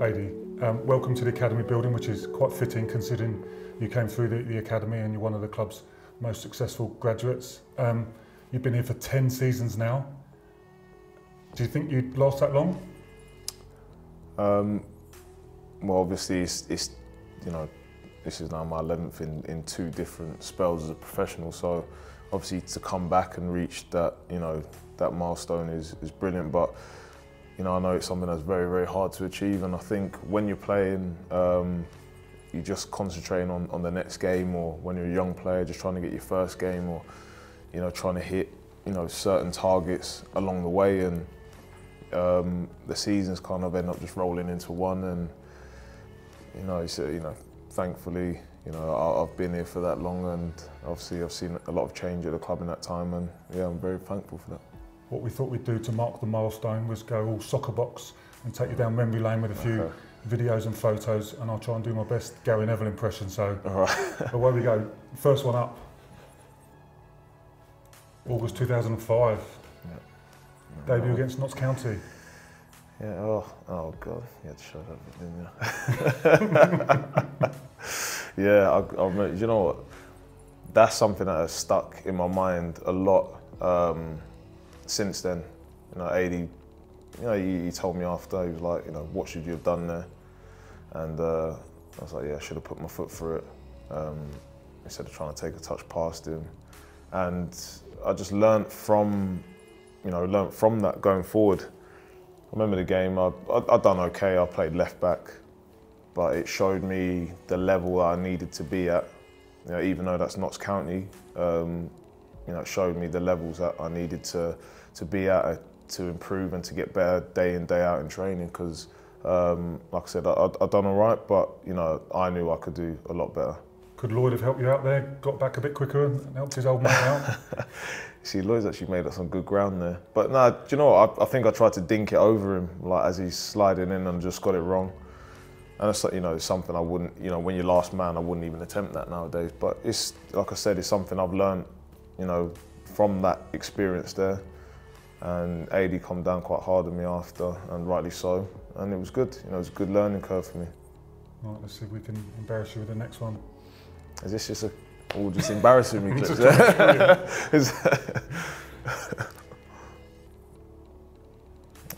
Adi, welcome to the Academy building, which is quite fitting considering you came through the Academy and you're one of the club's most successful graduates. You've been here for 10 seasons now. Do you think you'd last that long? Well, obviously, it's you know, this is now my 11th in 2 different spells as a professional. So, obviously, to come back and reach that, that milestone is brilliant. But I know it's something that's very, very hard to achieve. And I think when you're playing, you're just concentrating on the next game, or when you're a young player, just trying to get your first game, or trying to hit certain targets along the way. And the seasons kind of end up just rolling into one. And thankfully, I've been here for that long, and obviously I've seen a lot of change at the club in that time, and yeah, I'm very thankful for that. What we thought we'd do to mark the milestone was go all soccer box and take you down memory lane with a few videos and photos, and I'll try and do my best Gary Neville impression. So, all right. Away we go. First one up. August 2005. Yeah. Debut against Notts County. Yeah. Oh God. You had to show that, didn't you? Yeah. I remember. You know what? That's something that has stuck in my mind a lot. Since then, Adi, he told me after, he was like, what should you have done there? And I was like, yeah, I should have put my foot through it, instead of trying to take a touch past him. And I just learnt from that going forward. I remember the game, I'd done okay, I played left back, but it showed me the level that I needed to be at. Even though that's Notts County, it showed me the levels that I needed to be at, to improve and to get better day in, day out in training. Because, like I said, I'd done all right, but I knew I could do a lot better. Could Lloyd have helped you out there? Got back a bit quicker and helped his old mate out? See, Lloyd's actually made up some good ground there. But no, do you know what? I think I tried to dink it over him, like as he's sliding in, and just got it wrong. And it's like, something I wouldn't, when you're last man, I wouldn't even attempt that nowadays. But it's, like I said, it's something I've learned, from that experience there. And Adi come down quite hard on me after, and rightly so. And it was good, it was a good learning curve for me. All right, let's see if we can embarrass you with the next one. Is this just all just embarrassing me clips?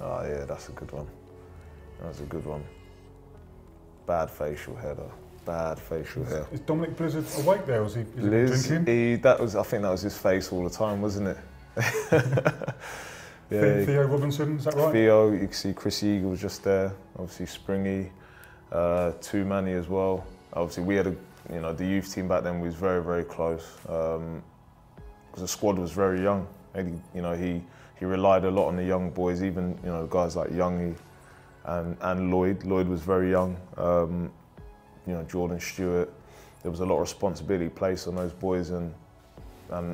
Oh yeah, that's a good one. That's a good one. Bad facial hair though. Bad facial hair. Is Dominic Blizzard awake there, or is he drinking? I think that was his face all the time, wasn't it? Yeah, Theo Robinson, is that right? Theo, you can see Chris Eagle was just there. Obviously Springy, Too Many as well. Obviously we had the youth team back then was very, very close, because the squad was very young. And he relied a lot on the young boys, even guys like Youngie and Lloyd. Lloyd was very young. Jordan Stewart. There was a lot of responsibility placed on those boys, and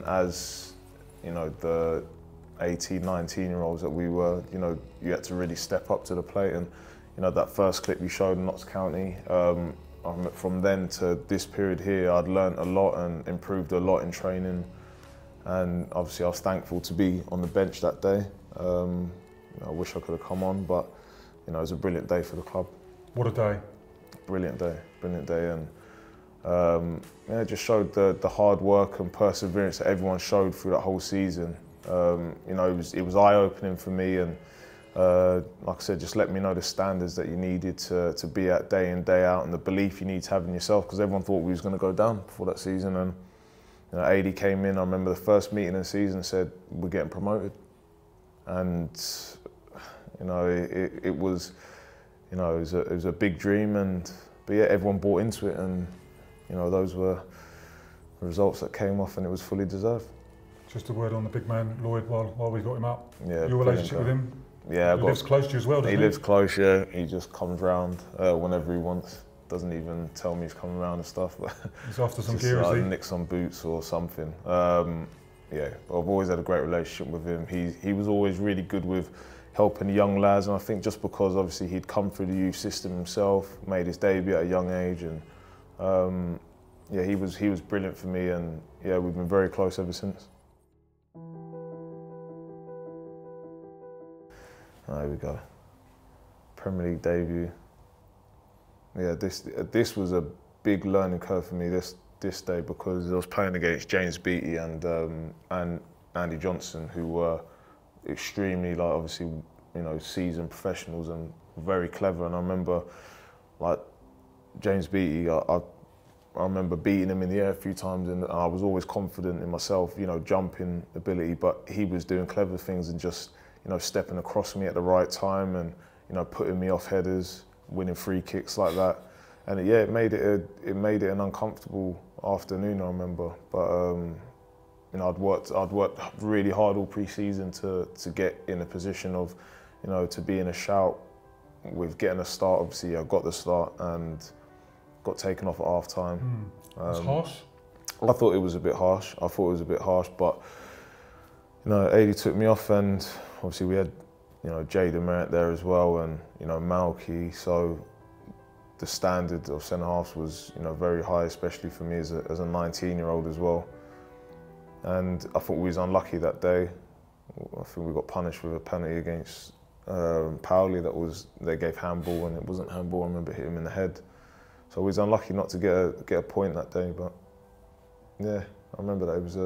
as the 18, 19-year-olds that we were, you had to really step up to the plate. And that first clip you showed in Notts County, from then to this period here, I'd learnt a lot and improved a lot in training. And obviously I was thankful to be on the bench that day. I wish I could have come on, but it was a brilliant day for the club. What a day. Brilliant day. And it just showed the hard work and perseverance that everyone showed through that whole season. It was eye-opening for me, and like I said, just let me know the standards that you needed to be at day in, day out, and the belief you need to have in yourself, because everyone thought we was going to go down before that season. And Adi came in, I remember the first meeting of the season, said we're getting promoted. And it was a big dream, but yeah, everyone bought into it, and those were the results that came off, and it was fully deserved. Just a word on the big man, Lloyd, while we got him up. Yeah, your relationship with him? Yeah, he lives close to you as well, doesn't he? He lives close, yeah. He just comes round whenever he wants. Doesn't even tell me he's coming around and stuff. But he's after some just, gear, is he? Nick some boots or something. Yeah, I've always had a great relationship with him. He was always really good with helping young lads, and I think just because obviously he'd come through the youth system himself, made his debut at a young age, and yeah, he was brilliant for me, and yeah, we've been very close ever since. There we go. Premier League debut, Yeah, this was a big learning curve for me this day, because I was playing against James Beattie and Andy Johnson, who were extremely, like, obviously, you know, seasoned professionals and very clever. And I remember, like, James Beattie, I remember beating him in the air a few times, and I was always confident in myself, you know, jumping ability, but he was doing clever things and just, you know, stepping across me at the right time and, you know, putting me off headers, winning free kicks like that. And yeah, it made it an uncomfortable afternoon, I remember. But you know, I'd worked really hard all pre-season to get in a position of, you know, to be in a shout with getting a start. Obviously, I got the start and got taken off at half time. That's harsh. I thought it was a bit harsh. But you know, AD took me off, and obviously we had, you know, Jada Merritt there as well, and, you know, Malky. So the standard of centre halves was, you know, very high, especially for me as a 19-year-old as well. And I thought we was unlucky that day. I think we got punished with a penalty against Pauli they gave handball, and it wasn't handball. I remember hitting him in the head. So we was unlucky not to get a point that day. But yeah, I remember that it was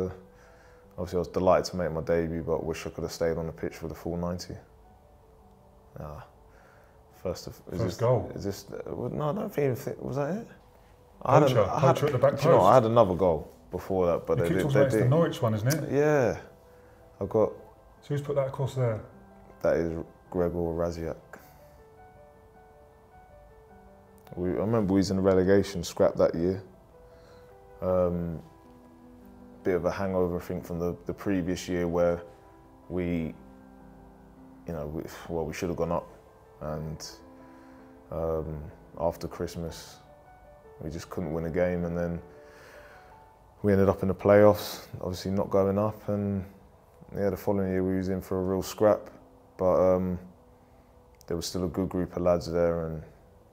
obviously I was delighted to make my debut, but wish I could have stayed on the pitch for the full 90. First goal. Is this? No, I don't think. Was that it? Poacher at the back post. You know, I had another goal before that, but It's the Norwich one, isn't it? Yeah, I got. So who's put that across there? That is Gregor Raziak. I remember we was in the relegation scrap that year. Bit of a hangover, I think, from the previous year where we, you know, we should have gone up, and after Christmas we just couldn't win a game, and then we ended up in the playoffs, obviously not going up, and yeah, the following year we was in for a real scrap, but there was still a good group of lads there, and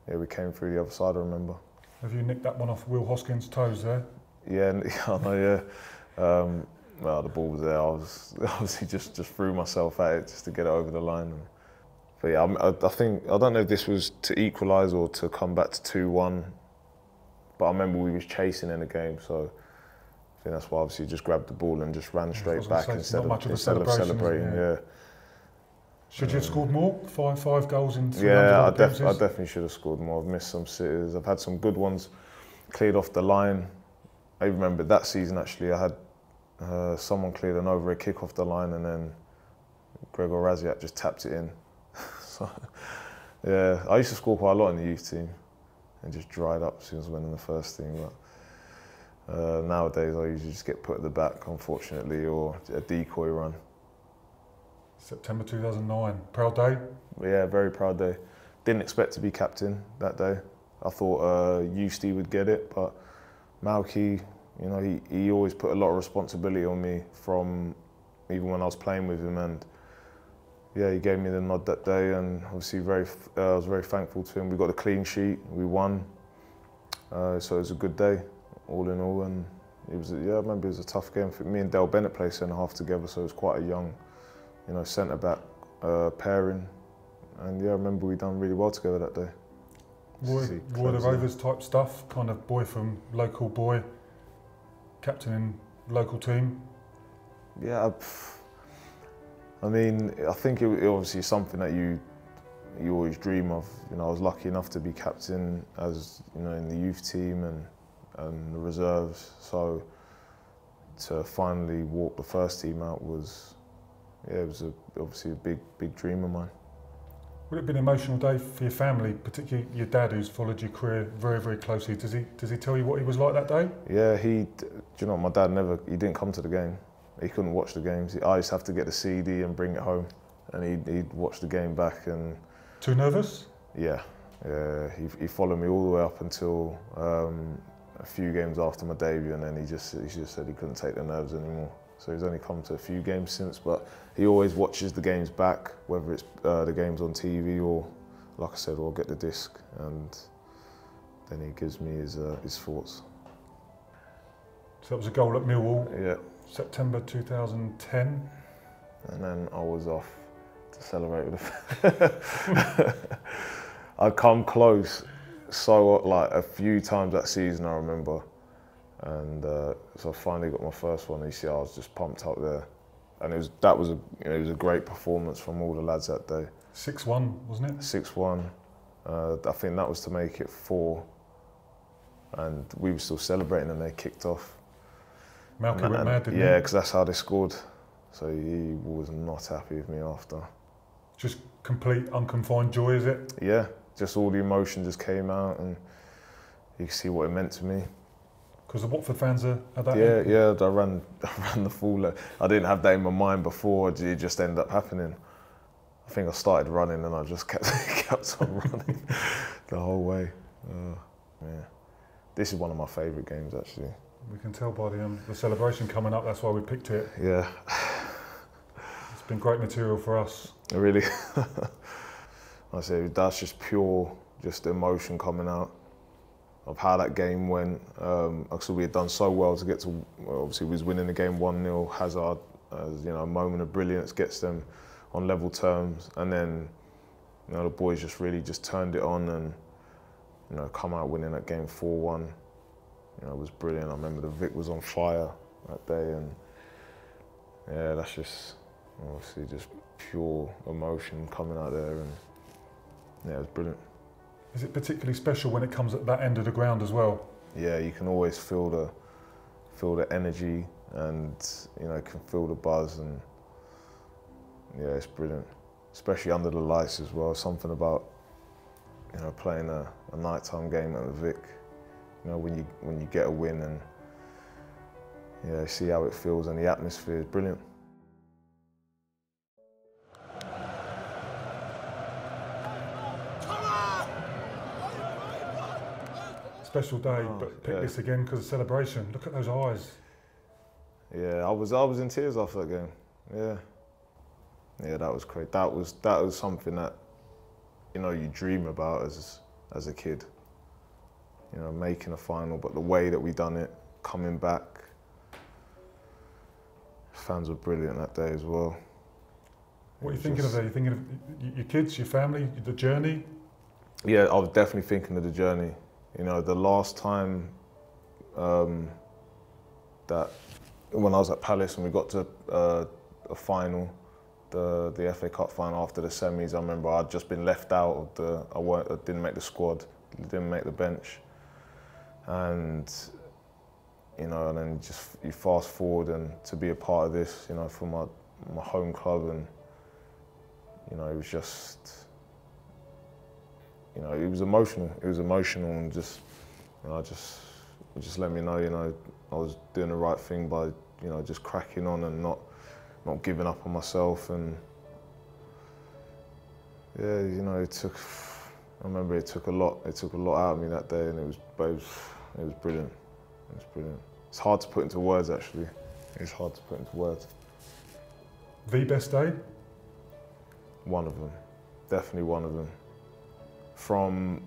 yeah, we came through the other side, I remember. Have you nicked that one off Will Hoskins' toes there? Yeah, I know, yeah. Well, the ball was there. I was obviously just threw myself at it just to get it over the line. But yeah, I think, I don't know if this was to equalise or to come back to 2-1, but I remember we was chasing in the game, so I think that's why obviously just grabbed the ball and just ran straight back instead of celebrating. Yeah. Should you have scored more? Five goals in 300 Yeah, I appearances? definitely should have scored more. I've missed some sitters. I've had some good ones cleared off the line. I remember that season actually, I had someone cleared an overhead kick off the line, and then Gregor Raziak just tapped it in. So, yeah, I used to score quite a lot in the youth team and just dried up as soon as I went in the first team. But nowadays, I usually just get put at the back, unfortunately, or a decoy run. September 2009, proud day? Yeah, very proud day. Didn't expect to be captain that day. I thought Eustace would get it, but Malky, you know, he always put a lot of responsibility on me from even when I was playing with him, and yeah, he gave me the nod that day, and obviously I was very thankful to him. We got a clean sheet, we won, so it was a good day, all in all, and I remember it was a tough game. For me and Del Bennett played centre half together, so it was quite a young, you know, centre back pairing, and yeah, I remember we done really well together that day. Roy the Rovers type stuff, kind of boy from local boy, captaining local team. Yeah, I mean, I think it obviously is something that you always dream of. You know, I was lucky enough to be captain, as you know, in the youth team and the reserves. So to finally walk the first team out was, yeah, it was obviously a big dream of mine. Would it have been an emotional day for your family, particularly your dad, who's followed your career very, very closely? Does he tell you what he was like that day? Yeah, do you know, my dad he didn't come to the game. He couldn't watch the games. I used to have to get the CD and bring it home, and he'd watch the game back. And too nervous? Yeah, he followed me all the way up until a few games after my debut, and then he just said he couldn't take the nerves anymore. So he's only come to a few games since, but he always watches the games back, whether it's the games on TV or, like I said, or get the disc, and then he gives me his thoughts. So that was a goal at Millwall. Yeah. September 2010. And then I was off to celebrate with I'd come close so like a few times that season I remember, and so I finally got my first one. You see, I was just pumped up there, and it was a great performance from all the lads that day. 6-1, wasn't it? 6-1. I think that was to make it 4, and we were still celebrating, and they kicked off. Malky went mad, didn't he? Yeah, because that's how they scored. So he was not happy with me after. Just complete unconfined joy, is it? Yeah, just all the emotion just came out, and you can see what it meant to me. Because the Watford fans are that. Yeah. I ran the full. I didn't have that in my mind before. It just ended up happening. I think I started running, and I just kept on running the whole way. Yeah, this is one of my favourite games actually. We can tell by the celebration coming up. That's why we picked it. Yeah. It's been great material for us. Really. I say that's just pure, just emotion coming out of how that game went. Actually, we had done so well to get to. Obviously, we was winning the game 1-0. Hazard, a moment of brilliance, gets them on level terms, and then the boys just really just turned it on and come out winning that game 4-1. It was brilliant. I remember the Vic was on fire that day, and yeah, that's just obviously just pure emotion coming out there, and yeah, it was brilliant. Is it particularly special when it comes at that end of the ground as well? Yeah, you can always feel the energy, and can feel the buzz, and yeah, it's brilliant. Especially under the lights as well. Something about playing a nighttime game at the Vic. When you get a win, and see how it feels, and the atmosphere is brilliant. Special day, but pick this again because of celebration. Look at those eyes. Yeah, I was in tears after that game. Yeah, that was great. That was something that you dream about as a kid. Making a final, but the way that we done it, coming back, fans were brilliant that day as well. What are you thinking of there? You thinking of your kids, your family, the journey? Yeah, I was definitely thinking of the journey. The last time that when I was at Palace and we got to a final, the FA Cup final after the semis, I remember I'd just been left out of I didn't make the squad, didn't make the bench. And and then you fast forward and to be a part of this, for my home club, and it was just, it was emotional. It was emotional, and just, it just let me know, I was doing the right thing by, just cracking on and not giving up on myself. And yeah, I remember it took a lot out of me that day, and it was brilliant. It was brilliant. It's hard to put into words, actually. It's hard to put into words. The best day? One of them. Definitely one of them. From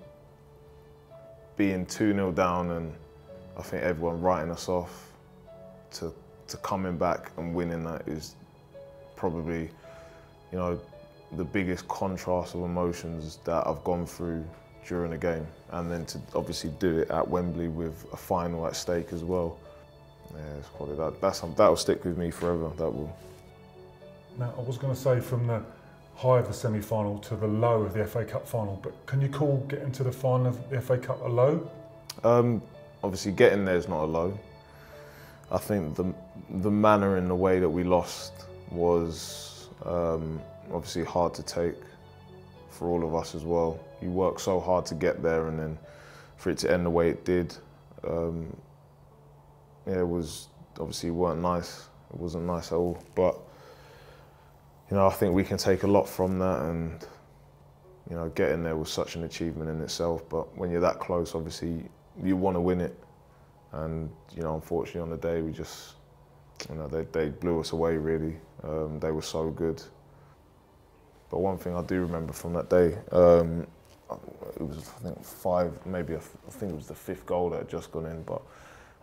being 2-0 down, and I think everyone writing us off, to coming back and winning that is probably, the biggest contrast of emotions that I've gone through during a game, and then to obviously do it at Wembley with a final at stake as well. Yeah, it's probably that'll stick with me forever. That will. Now, I was going to say from the high of the semi-final to the low of the FA Cup final, but can you call getting to the final of the FA Cup a low? Obviously, getting there is not a low. I think the manner and the way that we lost was obviously hard to take for all of us as well. You work so hard to get there, and then for it to end the way it did, it was obviously weren't nice. It wasn't nice at all. But I think we can take a lot from that, and getting there was such an achievement in itself. But when you're that close, obviously you want to win it, and unfortunately on the day we just, they blew us away really. They were so good. But one thing I do remember from that day, it was I think it was the 5th goal that had just gone in, but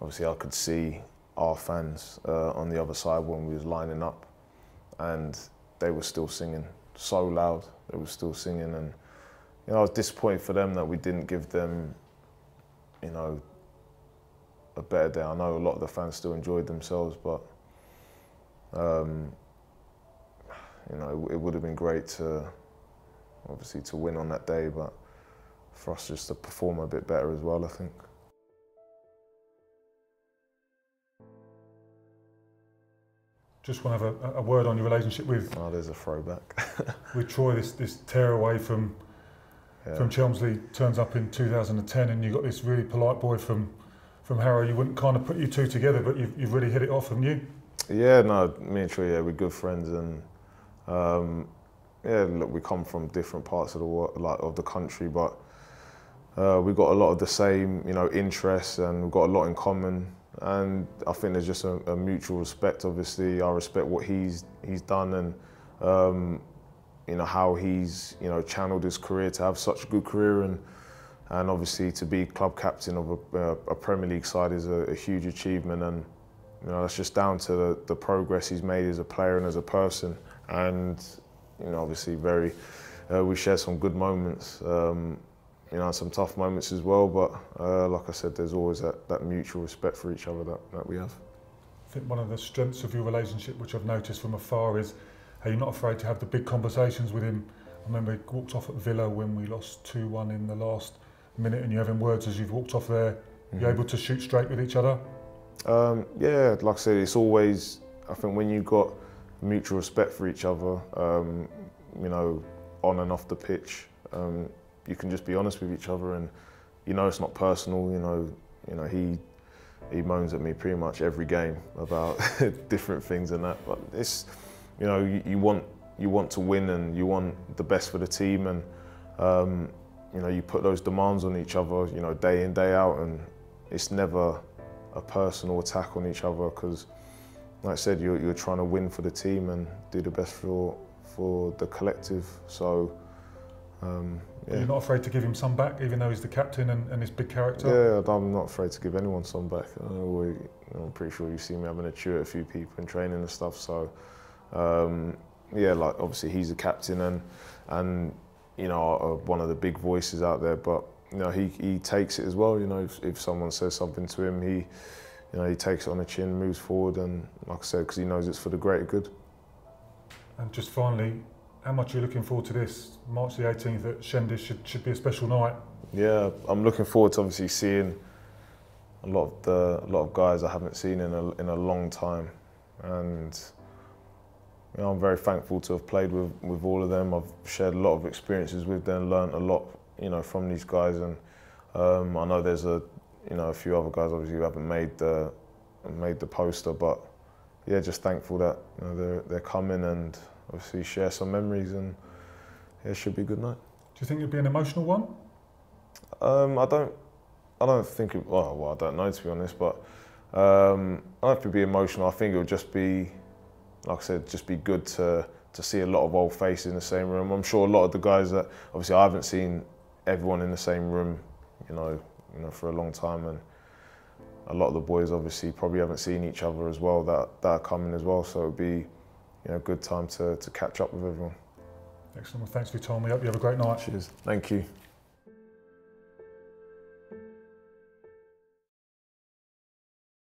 obviously I could see our fans on the other side when we was lining up, and they were still singing so loud. They were still singing, and you know, I was disappointed for them that we didn't give them, you know, a better day. I know a lot of the fans still enjoyed themselves, but you know, it would have been great to, obviously, to win on that day, but for us just to perform a bit better as well, I think. Just want to have a word on your relationship with. Oh, there's a throwback. With Troy, this tear away from Chelmsley turns up in 2010, and you got this really polite boy from Harrow. You wouldn't kind of put you two together, but you've really hit it off, haven't you? Yeah, no, me and Troy, yeah, we're good friends, and yeah, look, we come from different parts of the world, like of the country, but we've got a lot of the same, you know, interests, and we've got a lot in common. And I think there's just a mutual respect. Obviously, I respect what he's done, and you know, how he's, you know, channeled his career to have such a good career, and obviously to be club captain of a Premier League side is a huge achievement, and you know, that's just down to the progress he's made as a player and as a person. And you know, obviously we share some good moments, you know, some tough moments as well, but like I said, there's always that mutual respect for each other that we have. I think one of the strengths of your relationship, which I've noticed from afar, is how you're not afraid to have the big conversations with him. I remember he walked off at Villa when we lost 2-1 in the last minute, and you're having words as you've walked off there. Mm-hmm. You're able to shoot straight with each other? Yeah, like I said, it's always, I think when you've got mutual respect for each other, you know, on and off the pitch, you can just be honest with each other, and you know it's not personal. You know he moans at me pretty much every game about different things and that. But it's, you know, you want to win, and you want the best for the team, and you know, you put those demands on each other, you know, day in, day out, and it's never a personal attack on each other, because like I said, you're trying to win for the team and do the best for the collective. So yeah. You're not afraid to give him some back, even though he's the captain and his big character? Yeah, I'm not afraid to give anyone some back. I'm pretty sure you see me having a chew at a few people in training and stuff. So yeah, like obviously he's the captain and you know, one of the big voices out there, but you know, he takes it as well. You know, if someone says something to him, he takes it on the chin, moves forward, and like I said, because he knows it's for the greater good. And just finally, how much are you looking forward to this? March the 18th at Shendis should be a special night. Yeah, I'm looking forward to obviously seeing a lot of guys I haven't seen in a long time, and you know, I'm very thankful to have played with all of them. I've shared a lot of experiences with them, learned a lot, you know, from these guys, and I know there's a few other guys obviously who haven't made the poster, but yeah, just thankful that, you know, they're coming, and obviously share some memories, and yeah, it should be a good night. Do you think it'll be an emotional one? I don't think it, well, I don't know, to be honest, but I don't have to be emotional. I think it'll just be, like I said, just be good to see a lot of old faces in the same room. I'm sure a lot of the guys that, obviously I haven't seen everyone in the same room, you know, for a long time, and a lot of the boys obviously probably haven't seen each other as well, that are coming as well, so it'll be, you know, a good time to catch up with everyone. Excellent. Well, thanks for your time. We hope you have a great night. Cheers. Thank you.